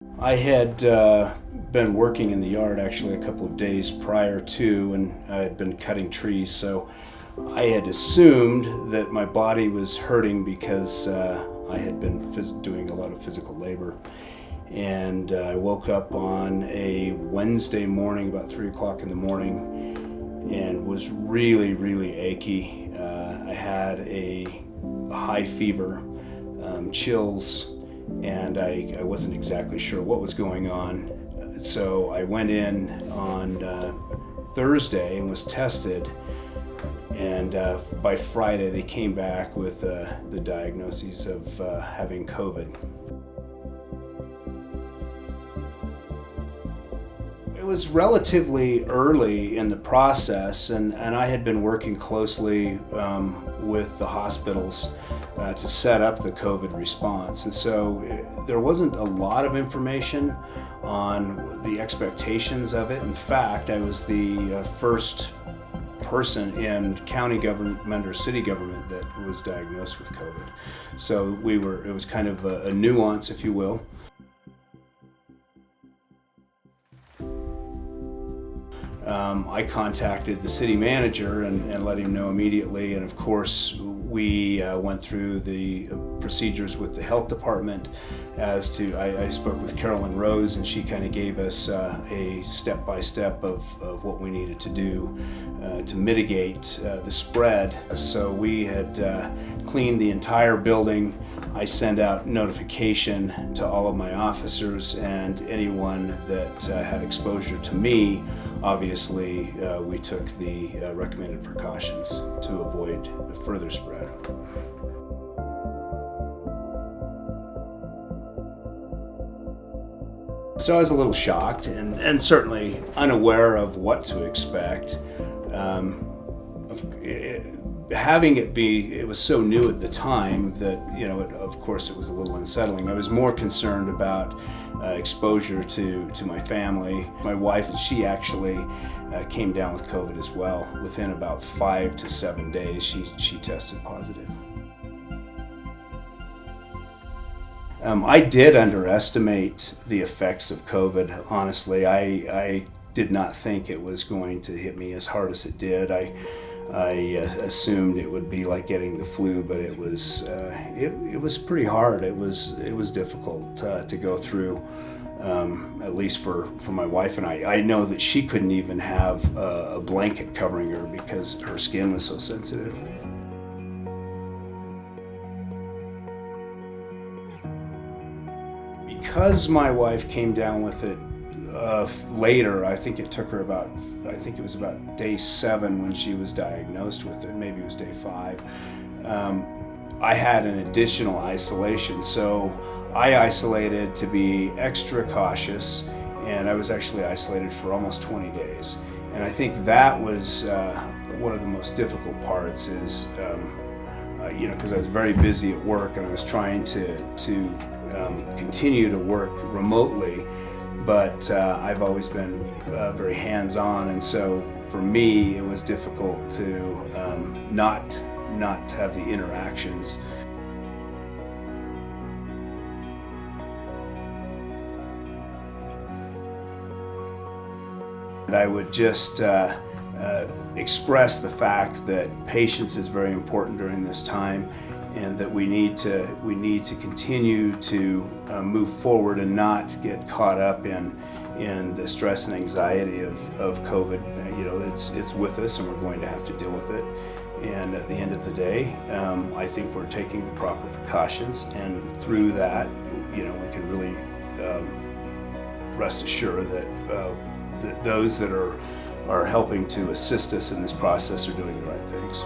I had been working in the yard actually a couple of days prior to, and I had been cutting trees, so I had assumed that my body was hurting because I had been doing a lot of physical labor. And I woke up on a Wednesday morning, about 3 o'clock in the morning, and was really, really achy. I had a high fever, chills, and I wasn't exactly sure what was going on. So I went in on Thursday and was tested, and by Friday they came back with the diagnoses of having COVID. It was relatively early in the process, and I had been working closely with the hospitals to set up the COVID response. And so there wasn't a lot of information on the expectations of it. In fact, I was the first person in county government or city government that was diagnosed with COVID. So it was kind of a nuance, if you will. I contacted the city manager and let him know immediately, and of course we went through the procedures with the health department as to, I spoke with Carolyn Rose, and she kind of gave us a step-by-step of what we needed to do to mitigate the spread. So we had cleaned the entire building. I sent out notification to all of my officers and anyone that had exposure to me. Obviously, we took the recommended precautions to avoid further spread. So I was a little shocked and certainly unaware of what to expect. It was so new at the time that, of course it was a little unsettling. I was more concerned about exposure to my family. My wife, she actually came down with COVID as well. Within about 5 to 7 days, she tested positive. I did underestimate the effects of COVID, honestly. I did not think it was going to hit me as hard as it did. I assumed it would be like getting the flu, but it was pretty hard. It was difficult to go through, at least for my wife and I. I know that she couldn't even have a blanket covering her because her skin was so sensitive. Because my wife came down with it later, I think it was about day 7 when she was diagnosed with it, maybe it was day 5. I had an additional isolation, so I isolated to be extra cautious, and I was actually isolated for almost 20 days. And I think that was one of the most difficult parts is, because I was very busy at work and I was trying to continue to work remotely, but I've always been very hands-on, and so for me it was difficult to not have the interactions. And I would just express the fact that patience is very important during this time, and that we need to continue to move forward and not get caught up in the stress and anxiety of COVID. It's with us, and we're going to have to deal with it. And at the end of the day, I think we're taking the proper precautions, and through that, we can really rest assured that those that are helping to assist us in this process are doing the right things.